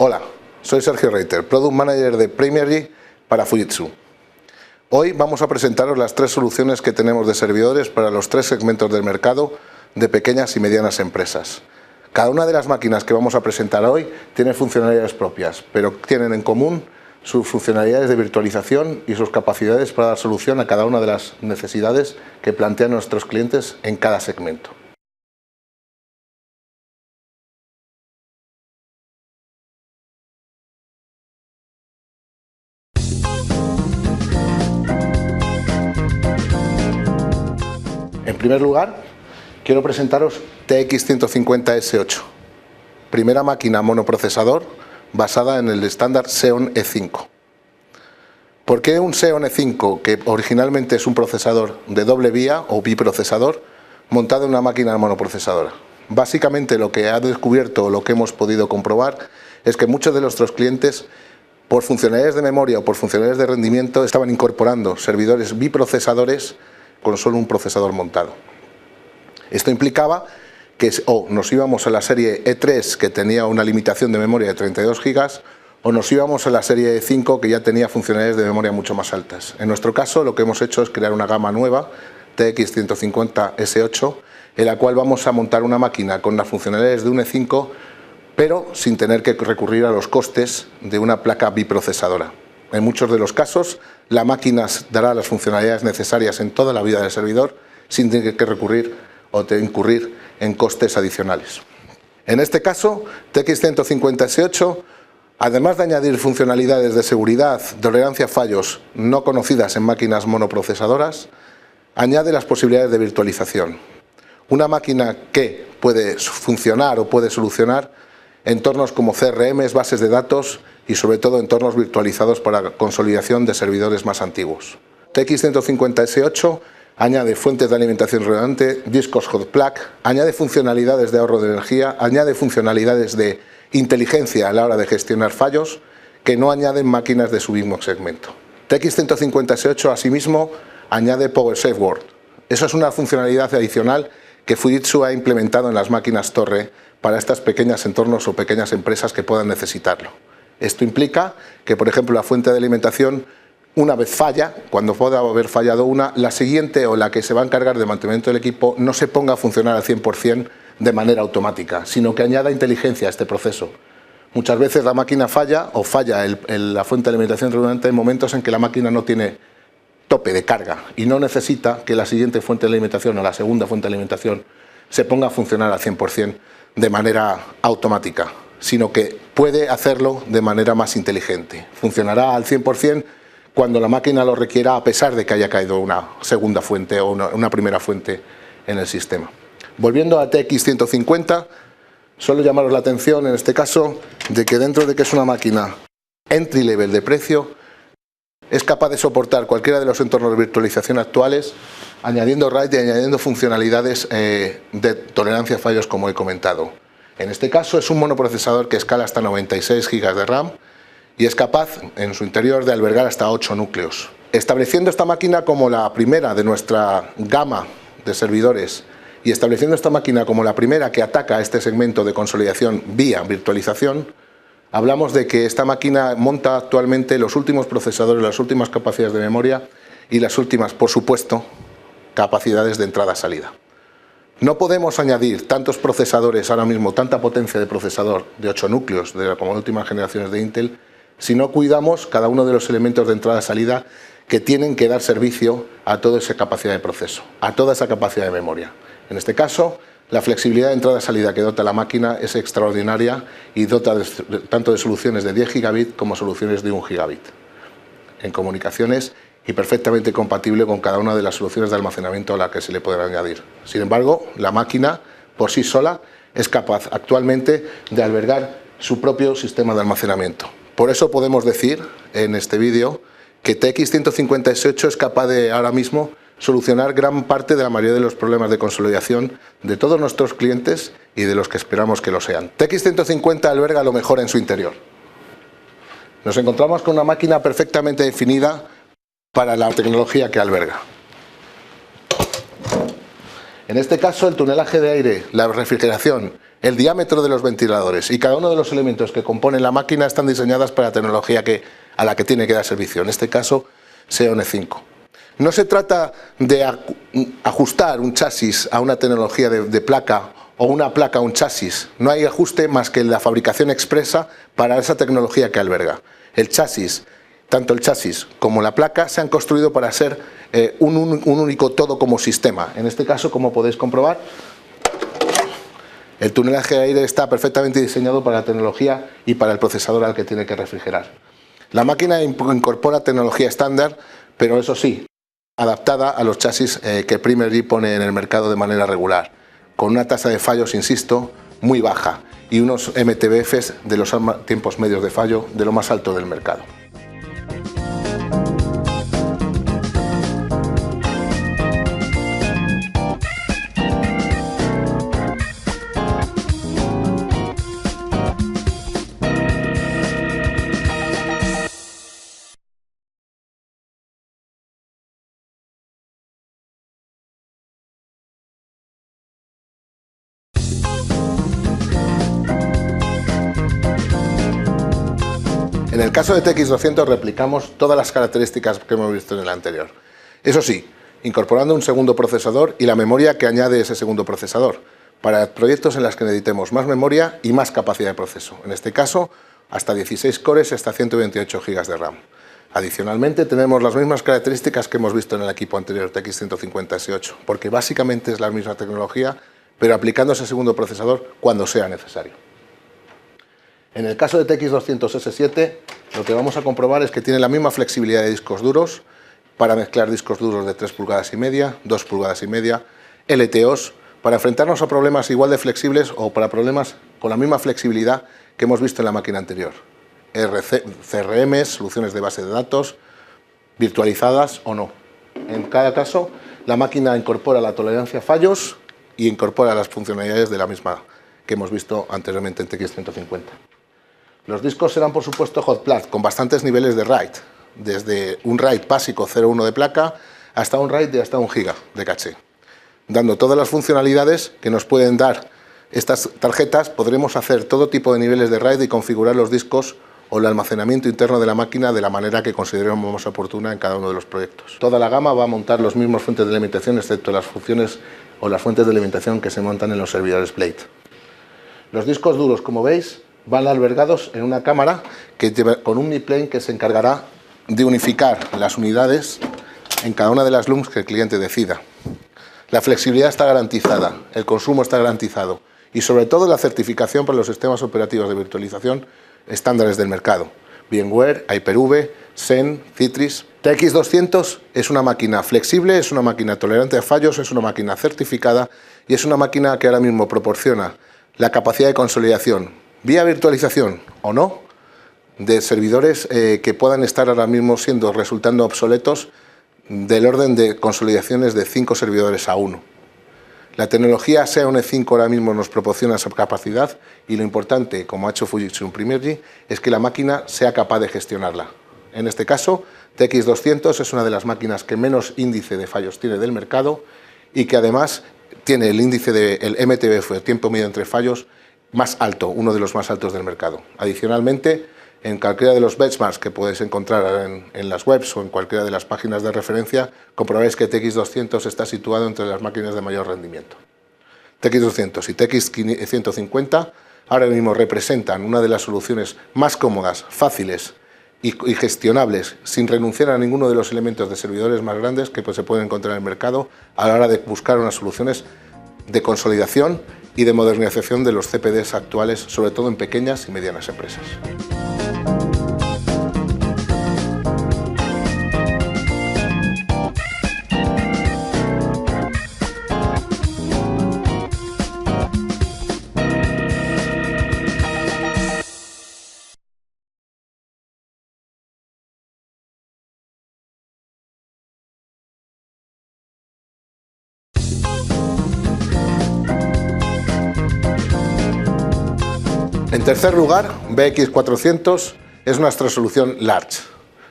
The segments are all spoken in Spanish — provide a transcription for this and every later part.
Hola, soy Sergio Reiter, Product Manager de Primergy para Fujitsu. Hoy vamos a presentaros las 3 soluciones que tenemos de servidores para los 3 segmentos del mercado de pequeñas y medianas empresas. Cada una de las máquinas que vamos a presentar hoy tiene funcionalidades propias, pero tienen en común sus funcionalidades de virtualización y sus capacidades para dar solución a cada una de las necesidades que plantean nuestros clientes en cada segmento. En primer lugar, quiero presentaros TX150S8, primera máquina monoprocesador basada en el estándar Xeon E5. ¿Por qué un Xeon E5, que originalmente es un procesador de doble vía o biprocesador, montado en una máquina monoprocesadora? Básicamente lo que ha descubierto o lo que hemos podido comprobar es que muchos de nuestros clientes, por funcionalidades de memoria o por funcionalidades de rendimiento, estaban incorporando servidores biprocesadores con solo un procesador montado. Esto implicaba que o nos íbamos a la serie E3, que tenía una limitación de memoria de 32 GB, o nos íbamos a la serie E5, que ya tenía funcionalidades de memoria mucho más altas. En nuestro caso, lo que hemos hecho es crear una gama nueva, TX150S8, en la cual vamos a montar una máquina con las funcionalidades de un E5, pero sin tener que recurrir a los costes de una placa biprocesadora. En muchos de los casos, la máquina dará las funcionalidades necesarias en toda la vida del servidor sin tener que recurrir o incurrir en costes adicionales. En este caso, TX150S8, además de añadir funcionalidades de seguridad, tolerancia a fallos no conocidas en máquinas monoprocesadoras, añade las posibilidades de virtualización. Una máquina que puede funcionar o puede solucionar entornos como CRMs, bases de datos y sobre todo entornos virtualizados para consolidación de servidores más antiguos. TX150S8 añade fuentes de alimentación redundante, discos hot plug, añade funcionalidades de ahorro de energía, añade funcionalidades de inteligencia a la hora de gestionar fallos que no añaden máquinas de su mismo segmento. TX150S8 asimismo añade Power Safeguard. Eso es una funcionalidad adicional que Fujitsu ha implementado en las máquinas torre para estas pequeños entornos o pequeñas empresas que puedan necesitarlo. Esto implica que, por ejemplo, la fuente de alimentación, una vez falla, cuando pueda haber fallado una, la siguiente o la que se va a encargar de mantenimiento del equipo no se ponga a funcionar al 100% de manera automática, sino que añada inteligencia a este proceso. Muchas veces la máquina falla o falla la fuente de alimentación redundante en momentos en que la máquina no tiene tope de carga y no necesita que la siguiente fuente de alimentación o la segunda fuente de alimentación se ponga a funcionar al 100% de manera automática, sino que puede hacerlo de manera más inteligente. Funcionará al 100% cuando la máquina lo requiera, a pesar de que haya caído una segunda fuente o una primera fuente en el sistema. Volviendo a TX150, solo llamaros la atención en este caso de que dentro de que es una máquina entry level de precio, es capaz de soportar cualquiera de los entornos de virtualización actuales, añadiendo RAID y añadiendo funcionalidades de tolerancia a fallos, como he comentado. En este caso es un monoprocesador que escala hasta 96 GB de RAM y es capaz en su interior de albergar hasta 8 núcleos. Estableciendo esta máquina como la primera de nuestra gama de servidores y estableciendo esta máquina como la primera que ataca este segmento de consolidación vía virtualización, hablamos de que esta máquina monta actualmente los últimos procesadores, las últimas capacidades de memoria y las últimas, por supuesto, capacidades de entrada-salida. No podemos añadir tantos procesadores ahora mismo, tanta potencia de procesador de 8 núcleos, como las últimas generaciones de Intel, si no cuidamos cada uno de los elementos de entrada-salida que tienen que dar servicio a toda esa capacidad de proceso, a toda esa capacidad de memoria. En este caso, la flexibilidad de entrada-salida que dota la máquina es extraordinaria y dota tanto de soluciones de 10 gigabit como soluciones de 1 gigabit en comunicaciones y perfectamente compatible con cada una de las soluciones de almacenamiento a la que se le pueden añadir. Sin embargo, la máquina por sí sola es capaz actualmente de albergar su propio sistema de almacenamiento. Por eso podemos decir en este vídeo que TX150S8 es capaz de ahora mismo solucionar gran parte de la mayoría de los problemas de consolidación de todos nuestros clientes y de los que esperamos que lo sean. TX150 alberga lo mejor en su interior. Nos encontramos con una máquina perfectamente definida para la tecnología que alberga. En este caso, el tunelaje de aire, la refrigeración, el diámetro de los ventiladores y cada uno de los elementos que componen la máquina están diseñadas para la tecnología a la que tiene que dar servicio, en este caso SEON 5. No se trata de ajustar un chasis a una tecnología de placa o una placa a un chasis. No hay ajuste más que la fabricación expresa para esa tecnología que alberga. El chasis, tanto el chasis como la placa, se han construido para ser un único todo como sistema. En este caso, como podéis comprobar, el tunelaje de aire está perfectamente diseñado para la tecnología y para el procesador al que tiene que refrigerar. La máquina incorpora tecnología estándar, pero eso sí, adaptada a los chasis que Primergy pone en el mercado de manera regular, con una tasa de fallos, insisto, muy baja y unos MTBFs de los tiempos medios de fallo de lo más alto del mercado. En el caso de TX200 replicamos todas las características que hemos visto en el anterior. Eso sí, incorporando un segundo procesador y la memoria que añade ese segundo procesador, para proyectos en los que necesitemos más memoria y más capacidad de proceso. En este caso, hasta 16 cores y hasta 128 GB de RAM. Adicionalmente, tenemos las mismas características que hemos visto en el equipo anterior, TX150S8, porque básicamente es la misma tecnología, pero aplicando ese segundo procesador cuando sea necesario. En el caso de TX200S7, lo que vamos a comprobar es que tiene la misma flexibilidad de discos duros para mezclar discos duros de 3,5 pulgadas, 2,5 pulgadas, LTOs, para enfrentarnos a problemas igual de flexibles o para problemas con la misma flexibilidad que hemos visto en la máquina anterior. CRMs, soluciones de base de datos, virtualizadas o no. En cada caso, la máquina incorpora la tolerancia a fallos y incorpora las funcionalidades de la misma que hemos visto anteriormente en TX150. Los discos serán, por supuesto, hot plug, con bastantes niveles de RAID, desde un RAID básico 0,1 de placa hasta un RAID de hasta 1 GB de caché. Dando todas las funcionalidades que nos pueden dar estas tarjetas, podremos hacer todo tipo de niveles de RAID y configurar los discos o el almacenamiento interno de la máquina de la manera que consideremos más oportuna en cada uno de los proyectos. Toda la gama va a montar los mismos fuentes de alimentación, excepto las funciones o las fuentes de alimentación que se montan en los servidores Blade. Los discos duros, como veis, van albergados en una cámara con un midplane que se encargará de unificar las unidades en cada una de las LUMs que el cliente decida. La flexibilidad está garantizada, el consumo está garantizado y sobre todo la certificación para los sistemas operativos de virtualización estándares del mercado. VMware, Hyper-V, Xen, Citrix. TX200 es una máquina flexible, es una máquina tolerante a fallos, es una máquina certificada y es una máquina que ahora mismo proporciona la capacidad de consolidación vía virtualización o no, de servidores que puedan estar ahora mismo resultando obsoletos del orden de consolidaciones de 5 servidores a 1. La tecnología SEON 5 ahora mismo nos proporciona esa capacidad y lo importante, como ha hecho Fujitsu Primergy, es que la máquina sea capaz de gestionarla. En este caso, TX200 es una de las máquinas que menos índice de fallos tiene del mercado y que además tiene el índice del MTBF, el tiempo medio entre fallos, más alto, uno de los más altos del mercado. Adicionalmente, en cualquiera de los benchmarks que podéis encontrar en las webs o en cualquiera de las páginas de referencia, comprobaréis que TX200 está situado entre las máquinas de mayor rendimiento. TX200 y TX150 ahora mismo representan una de las soluciones más cómodas, fáciles y gestionables, sin renunciar a ninguno de los elementos de servidores más grandes que se pueden encontrar en el mercado a la hora de buscar unas soluciones de consolidación y de modernización de los CPDs actuales, sobre todo en pequeñas y medianas empresas. En tercer lugar, BX400 es nuestra solución Large,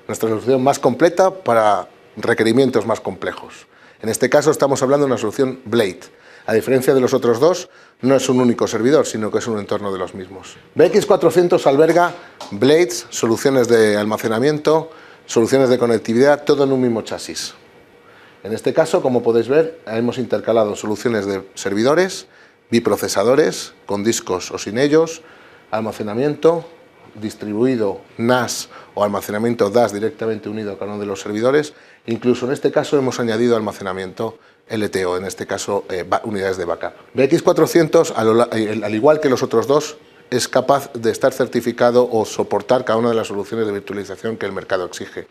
nuestra solución más completa para requerimientos más complejos. En este caso estamos hablando de una solución Blade. A diferencia de los otros dos, no es un único servidor, sino que es un entorno de los mismos. BX400 alberga blades, soluciones de almacenamiento, soluciones de conectividad, todo en un mismo chasis. En este caso, como podéis ver, hemos intercalado soluciones de servidores, biprocesadores, con discos o sin ellos, almacenamiento, distribuido NAS o almacenamiento DAS directamente unido a cada uno de los servidores. Incluso en este caso hemos añadido almacenamiento LTO, en este caso unidades de backup. BX400, al igual que los otros dos, es capaz de estar certificado o soportar cada una de las soluciones de virtualización que el mercado exige.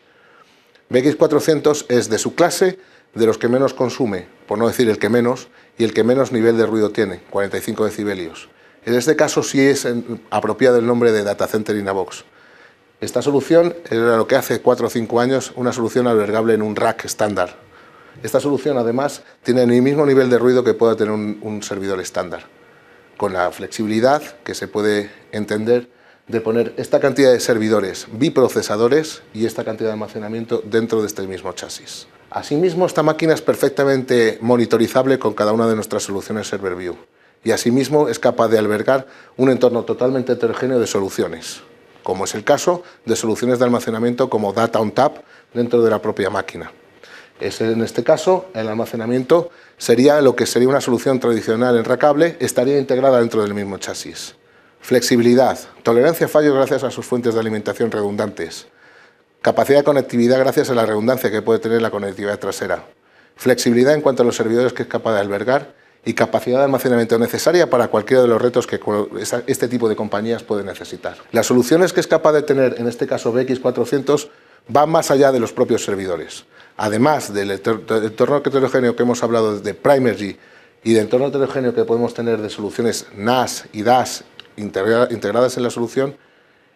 BX400 es de su clase, de los que menos consume, por no decir el que menos, y el que menos nivel de ruido tiene, 45 decibelios. En este caso sí es apropiado el nombre de Data Center in a Box. Esta solución era lo que hace 4 o 5 años una solución albergable en un rack estándar. Esta solución además tiene el mismo nivel de ruido que pueda tener un servidor estándar, con la flexibilidad que se puede entender de poner esta cantidad de servidores biprocesadores y esta cantidad de almacenamiento dentro de este mismo chasis. Asimismo, esta máquina es perfectamente monitorizable con cada una de nuestras soluciones ServerView y asimismo es capaz de albergar un entorno totalmente heterogéneo de soluciones, como es el caso de soluciones de almacenamiento como Data on Tap dentro de la propia máquina. En este caso, el almacenamiento sería lo que sería una solución tradicional en rackable, estaría integrada dentro del mismo chasis. Flexibilidad, tolerancia a fallos gracias a sus fuentes de alimentación redundantes. Capacidad de conectividad gracias a la redundancia que puede tener la conectividad trasera. Flexibilidad en cuanto a los servidores que es capaz de albergar y capacidad de almacenamiento necesaria para cualquiera de los retos que este tipo de compañías pueden necesitar. Las soluciones que es capaz de tener, en este caso BX400, van más allá de los propios servidores. Además del entorno heterogéneo que hemos hablado de Primergy y del entorno heterogéneo que podemos tener de soluciones NAS y DAS integradas en la solución,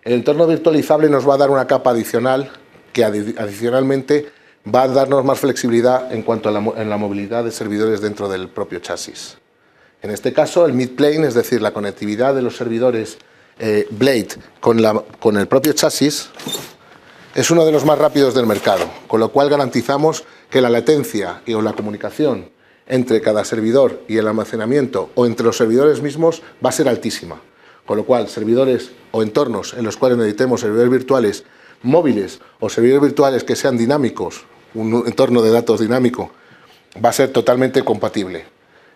el entorno virtualizable nos va a dar una capa adicional que adicionalmente va a darnos más flexibilidad en cuanto a la movilidad de servidores dentro del propio chasis. En este caso, el mid-plane, es decir, la conectividad de los servidores Blade con el propio chasis, es uno de los más rápidos del mercado, con lo cual garantizamos que la latencia o la comunicación entre cada servidor y el almacenamiento o entre los servidores mismos va a ser altísima. Con lo cual, servidores o entornos en los cuales necesitemos servidores virtuales móviles o servidores virtuales que sean dinámicos, un entorno de datos dinámico, va a ser totalmente compatible.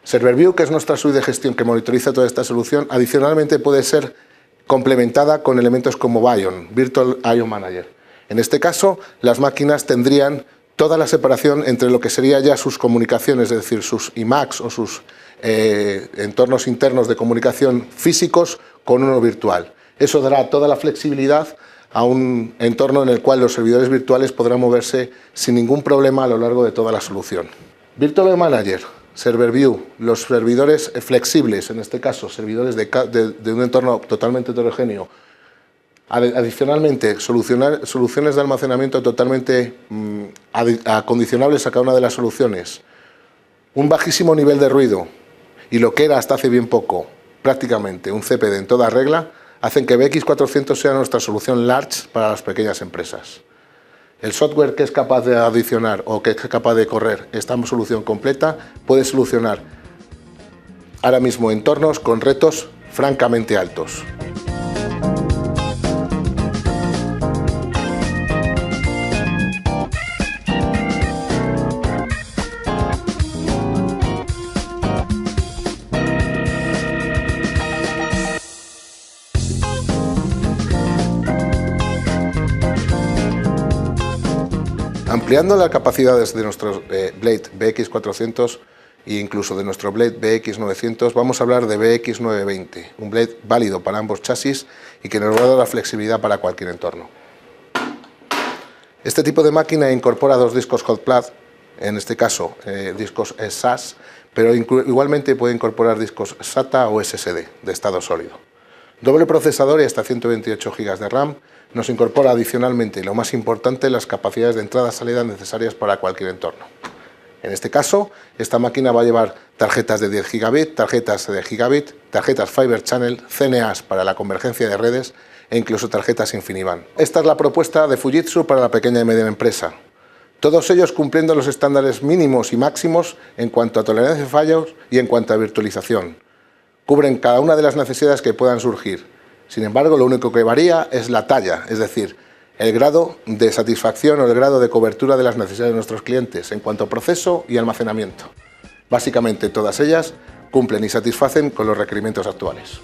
ServerView, que es nuestra suite de gestión que monitoriza toda esta solución, adicionalmente puede ser complementada con elementos como Vion, Virtual I/O Manager. En este caso, las máquinas tendrían toda la separación entre lo que sería ya sus comunicaciones, es decir, sus iMacs o sus entornos internos de comunicación físicos con uno virtual. Eso dará toda la flexibilidad a un entorno en el cual los servidores virtuales podrán moverse sin ningún problema a lo largo de toda la solución. Virtual I/O Manager, ServerView, los servidores flexibles, en este caso servidores de un entorno totalmente heterogéneo. Adicionalmente, soluciones de almacenamiento totalmente acondicionables a cada una de las soluciones. Un bajísimo nivel de ruido y lo que era hasta hace bien poco prácticamente un CPD en toda regla, hacen que BX400 sea nuestra solución large para las pequeñas empresas. El software que es capaz de adicionar o que es capaz de correr esta solución completa puede solucionar ahora mismo entornos con retos francamente altos. Ampliando las capacidades de nuestro Blade BX400 e incluso de nuestro Blade BX900, vamos a hablar de BX920, un Blade válido para ambos chasis y que nos va a dar la flexibilidad para cualquier entorno. Este tipo de máquina incorpora dos discos hot plug, en este caso discos SAS, pero igualmente puede incorporar discos SATA o SSD de estado sólido. Doble procesador y hasta 128 GB de RAM. Nos incorpora adicionalmente, lo más importante, las capacidades de entrada-salida necesarias para cualquier entorno. En este caso, esta máquina va a llevar tarjetas de 10 gigabit, tarjetas de gigabit, tarjetas Fiber Channel, CNAs para la convergencia de redes e incluso tarjetas InfiniBand. Esta es la propuesta de Fujitsu para la pequeña y mediana empresa. Todos ellos cumpliendo los estándares mínimos y máximos en cuanto a tolerancia de fallos y en cuanto a virtualización. Cubren cada una de las necesidades que puedan surgir. Sin embargo, lo único que varía es la talla, es decir, el grado de satisfacción o el grado de cobertura de las necesidades de nuestros clientes en cuanto a proceso y almacenamiento. Básicamente todas ellas cumplen y satisfacen con los requerimientos actuales.